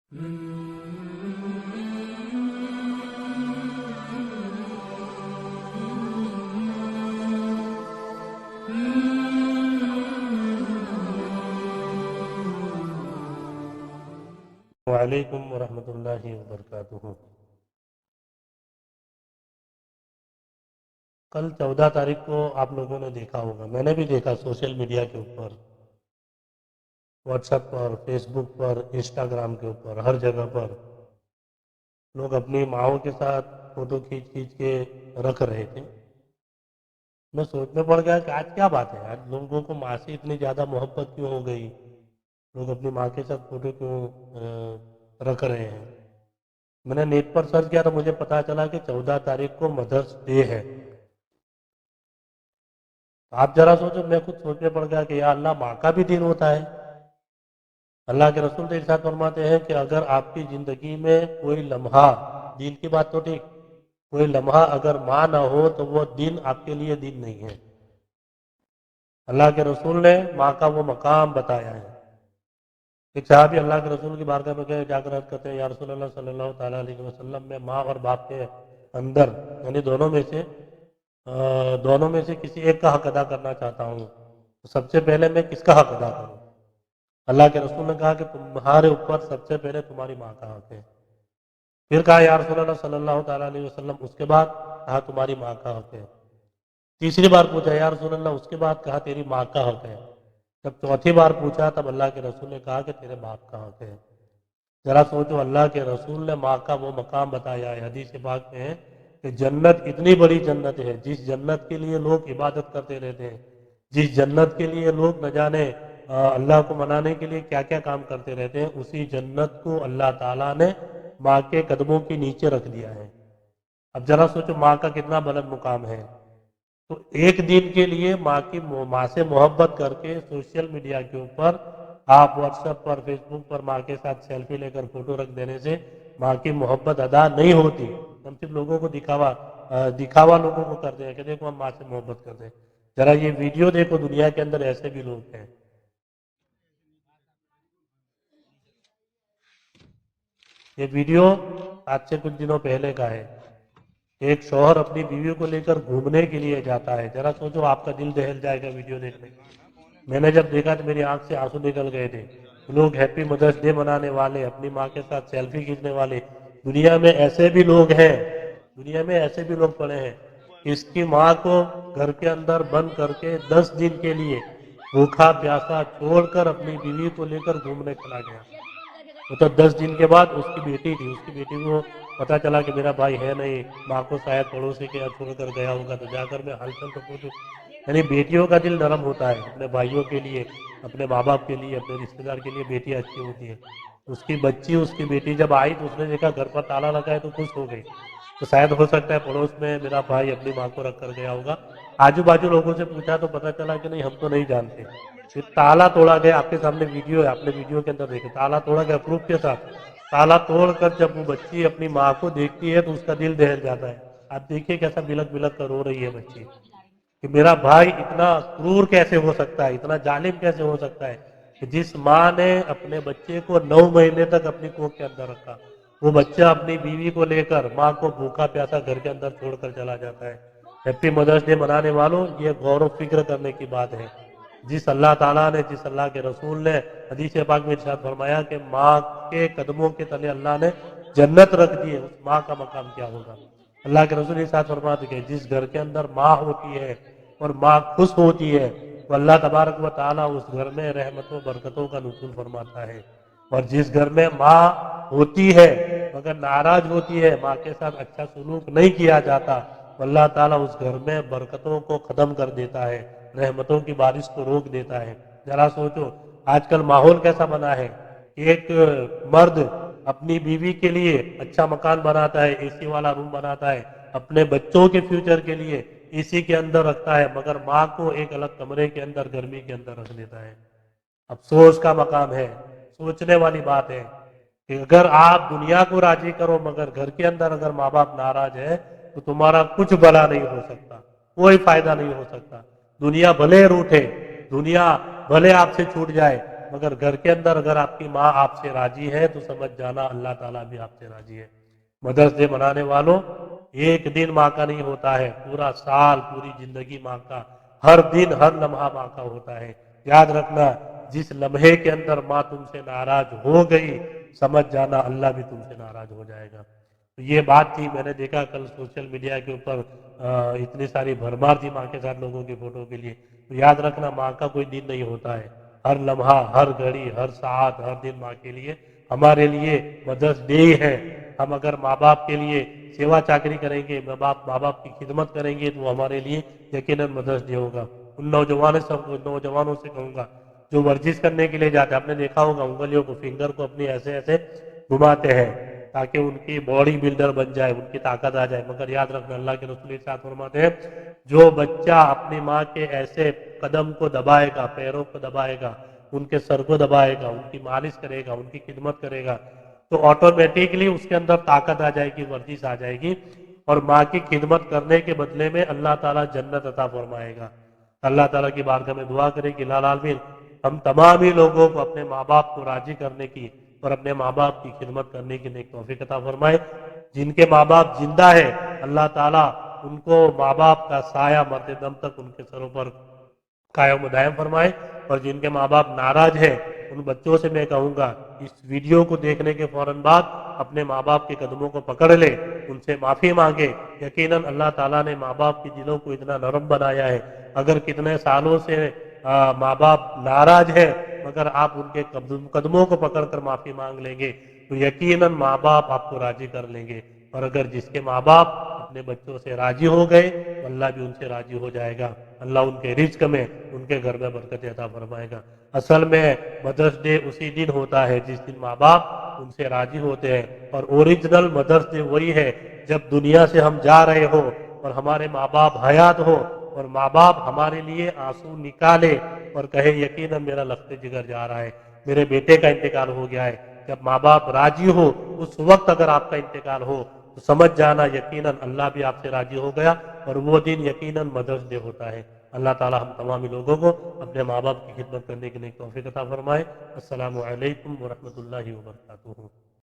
वालेकुम वरहमतुल्लाहि वबरकातुहू। कल 14 तारीख को आप लोगों ने देखा होगा, मैंने भी देखा सोशल मीडिया के ऊपर, व्हाट्सएप पर, फेसबुक पर, इंस्टाग्राम के ऊपर, हर जगह पर लोग अपनी माँओं के साथ फोटो खींच खींच के रख रहे थे। मैं सोच में पड़ गया कि आज क्या बात है, आज लोगों को माँ से इतनी ज़्यादा मोहब्बत क्यों हो गई, लोग अपनी माँ के साथ फोटो क्यों रख रहे हैं। मैंने नेट पर सर्च किया तो मुझे पता चला कि 14 तारीख को मदर्स डे है। आप जरा सोचो, मैं खुद सोचने पड़ गया कि या अल्लाह, माँ का भी दिन होता है। अल्लाह के रसूल तो इरशाद फरमाते हैं कि अगर आपकी ज़िंदगी में कोई लम्हा, दिन की बात तो ठीक, कोई लम्हा अगर माँ ना हो तो वो दिन आपके लिए दिन नहीं है। अल्लाह के रसूल ने माँ का वो मकाम बताया है। एक साहबी अल्लाह के रसूल की बारगाह में गए, जाकर अर्ज करते हैं, या रसूल अल्लाह सल्लल्लाहु ताला अलैहि वसल्लम, मैं माँ और बाप के अंदर यानी दोनों में से किसी एक का हक अदा करना चाहता हूँ, तो सबसे पहले मैं किसका हक अदा करूँ। अल्लाह के रसूल ने कहा कि तुम्हारे ऊपर सबसे पहले तुम्हारी माँ का हक है। फिर कहा या रसूल अल्लाह सल्लल्लाहु ताला अलैहि वसल्लम, उसके बाद कहा तुम्हारी माँ का हक है। तीसरी बार पूछा या रसूल अल्लाह, उसके बाद कहा तेरी माँ का हक है। जब चौथी बार पूछा तब अल्लाह के रसूल ने कहा कि तेरे बाप का हक है। जरा सोचो, अल्लाह के रसूल ने माँ का वो मकाम बताया है। हदीस पाक में है कि जन्नत इतनी बड़ी जन्नत है, जिस जन्नत के लिए लोग इबादत करते रहते हैं, जिस जन्नत के लिए लोग न जाने अल्लाह को मनाने के लिए क्या क्या काम करते रहते हैं, उसी जन्नत को अल्लाह ताला ने माँ के कदमों के नीचे रख दिया है। अब जरा सोचो, माँ का कितना बुलंद मुकाम है। तो एक दिन के लिए माँ से मोहब्बत करके सोशल मीडिया के ऊपर आप व्हाट्सएप पर, फेसबुक पर माँ के साथ सेल्फी लेकर फोटो रख देने से माँ की मोहब्बत अदा नहीं होती। हम सिर्फ लोगों को दिखावा लोगों को करते हैं कि देखो हम माँ से मोहब्बत करते हैं। जरा ये वीडियो देखो, दुनिया के अंदर ऐसे भी लोग हैं। ये वीडियो आज से कुछ दिनों पहले का है। एक शौहर अपनी बीवी को लेकर घूमने के लिए जाता है। जरा सोचो, आपका दिल दहल जाएगा वीडियो देखने। मैंने जब देखा तो मेरी आंख से आंसू निकल गए थे। लोग हैप्पी मदर्स डे मनाने वाले, अपनी माँ के साथ सेल्फी खींचने वाले, दुनिया में ऐसे भी लोग हैं, दुनिया में ऐसे भी लोग पड़े हैं कि इसकी माँ को घर के अंदर बंद करके 10 दिन के लिए भूखा प्यासा छोड़कर अपनी बीवी को लेकर घूमने चला गया। वो तो 10 दिन के बाद उसकी बेटी थी, उसकी बेटी को पता चला कि मेरा भाई है नहीं, माँ को शायद पड़ोसी के यहाँ छोड़कर गया होगा, तो जाकर मैं हालचाल तो पूछूं। यानी बेटियों का दिल नरम होता है, अपने भाइयों के लिए, अपने माँ बाप के लिए, अपने रिश्तेदार के लिए बेटियाँ अच्छी होती है। उसकी बच्ची, उसकी बेटी जब आई तो उसने देखा घर पर ताला लगा है तो खुश हो गई। तो शायद हो सकता है पड़ोस में मेरा भाई अपनी माँ को रख कर गया होगा। आजू बाजू लोगों से पूछा तो पता चला कि नहीं, हम तो नहीं जानते। फिर ताला तोड़ा गया, आपके सामने वीडियो है, आपने वीडियो के अंदर देखे, ताला तोड़ा गया प्रूफ के साथ। ताला तोड़कर जब वो बच्ची अपनी माँ को देखती है तो उसका दिल दहल जाता है। आप देखिए कैसा बिलक बिलक कर रो रही है बच्ची कि मेरा भाई इतना क्रूर कैसे हो सकता है, इतना जालिम कैसे हो सकता है कि जिस माँ ने अपने बच्चे को 9 महीने तक अपनी कोख के अंदर रखा, वो बच्चा अपनी बीवी को लेकर माँ को भूखा प्यासा घर के अंदर छोड़कर चला जाता है। हैप्पी मदर्स डे मनाने वालों, ये गौर व फिक्र करने की बात है। जिस अल्लाह ताला ने, जिस अल्लाह के रसूल ने हदीस पाक में इरशाद फरमाया कि माँ के कदमों के तले अल्लाह ने जन्नत रख दी है, उस माँ का मकाम क्या होगा। अल्लाह के रसूल इरशाद फरमाते हैं जिस घर के अंदर माँ होती है और माँ खुश होती है, तो अल्लाह तबारक व ताला उस घर में रहमतों बरकतों का नुज़ूल फरमाता है। और जिस घर में माँ होती है मगर नाराज होती है, माँ के साथ अच्छा सलूक नहीं किया जाता, तो अल्लाह ताला उस घर में बरकतों को खत्म कर देता है, रहमतों की बारिश को रोक देता है। जरा सोचो, आजकल माहौल कैसा बना है। एक मर्द अपनी बीवी के लिए अच्छा मकान बनाता है, एसी वाला रूम बनाता है, अपने बच्चों के फ्यूचर के लिए एसी के अंदर रखता है, मगर माँ को एक अलग कमरे के अंदर गर्मी के अंदर रख देता है। अफसोस का मकाम है, सोचने वाली बात है कि अगर आप दुनिया को राजी करो मगर घर के अंदर अगर माँ बाप नाराज है तो तुम्हारा कुछ भला नहीं हो सकता, कोई फायदा नहीं हो सकता। दुनिया भले रूठे, दुनिया भले आपसे छूट जाए, مگر گھر کے اندر اگر آپ کی ماں آپ سے راضی ہے تو سمجھ جانا اللہ تعالیٰ بھی آپ سے راضی ہے۔ مدرس ڈے منانے والوں، ایک دن ماں کا نہیں ہوتا ہے، پورا سال، پوری زندگی ماں کا، ہر دن ہر لمحہ ماں کا ہوتا ہے۔ یاد رکھنا، جس لمحے کے اندر ماں تم سے ناراض ہو گئی، سمجھ جانا اللہ بھی تم سے ناراض ہو جائے گا۔ تو یہ بات تھی، میں نے دیکھا کل سوشل میڈیا کے اوپر اتنی ساری بھرمار تھی ماں کے ساتھ لوگوں کی فوٹو کے لیے۔ تو یاد رکھنا، ماں کا کوئی دن نہیں ہوتا ہے، ہر لمحہ، ہر گھڑی، ہر ساعت، ہر دن ماں کے لیے، ہمارے لیے مدرس ڈے ہی ہے۔ ہم اگر ماں باپ کے لیے سیوا چاکری کریں گے، ماں باپ کی خدمت کریں گے، تو ہمارے لیے یقیناً مدرس ڈے ہوگا۔ ان نوجوانوں سے کہوں گا جو ورزش کرنے کے لیے جاتے ہیں، آپ نے دیکھا ہوگا انگلیوں کو، فنگر کو اپنی ایسے ایسے گھماتے ہیں تاکہ ان کی باڈی بلڈر بن جائے، ان کی طاقت آ جائے۔ مگر یاد رکھنا، اللہ کے رسول ارشاد فرماتے ہیں، جو بچہ اپنی ماں کے ایسے قدم کو دبائے گا، پیروں کو دبائے گا، ان کے سر کو دبائے گا، ان کی مالش کرے گا، ان کی خدمت کرے گا، تو آٹومیٹکلی اس کے اندر طاقت آ جائے گی، ورزش آ جائے گی، اور ماں کی خدمت کرنے کے بدلے میں اللہ تعالیٰ جنت عطا فرمائے گا۔ اللہ تعالیٰ کی بارگاہ میں دعا کریں کہ الٰہ العالمین ہم تمام ہی لوگوں کو اپنے ماں باپ کو راضی کرنے کی اور اپنے ماں باپ کی خدمت کرنے کی نیک توفیق عطا فرمائے۔ جن کے ماں باپ زندہ ہے، اللہ تعالیٰ ان کو ماں باپ کا سایہ مرتے دم تک ان کے سروں پر قائم و دائم فرمائے، اور جن کے ماں باپ ناراض ہیں، ان بچوں سے میں کہوں گا اس ویڈیو کو دیکھنے کے فوراً بعد اپنے ماں باپ کے قدموں کو پکڑ لے، ان سے معافی مانگے۔ یقیناً اللہ تعالیٰ نے ماں باپ کے دلوں کو اتنا نرم بنایا ہے، اگر کتنے سالوں سے ماں باپ ناراض ہے، مگر آپ ان کے قدموں کو پکڑ کر معافی مانگ لیں گے تو یقیناً ماں باپ آپ کو راضی کر لیں گے، اور اگر جس کے ماں باپ اپنے بچوں سے راضی ہو گئے تو اللہ بھی ان سے راضی ہو جائے گا۔ اللہ ان کے رزق میں، ان کے گھر میں برکت عطا فرمائے گا۔ اصل میں مدرس ڈے اسی دن ہوتا ہے جس دن ماں باپ ان سے راضی ہوتے ہیں، اور اوریجنل مدرس ڈے وہی ہے جب دنیا سے ہم جا رہے ہو اور ہمارے ماں باپ حیات ہو، اور ماں باپ ہمارے لیے آنسو نکالے اور کہے یقیناً میرا لخت جگر جا رہا ہے، میرے بیٹے کا انتقال ہو گیا ہے۔ جب ماں باپ راضی ہو، اس وقت اگر آپ کا انتقال ہو تو سمجھ جانا یقیناً اللہ بھی آپ سے راضی ہو گیا، اور وہ دن یقیناً مدرس ڈے ہوتا ہے۔ اللہ تعالیٰ ہم تمام لوگوں کو اپنے ماں باپ کی خدمت کرنے کے لیے توفیق عطا فرمائے۔ السلام علیکم ورحمۃ اللہ وبرکاتہ۔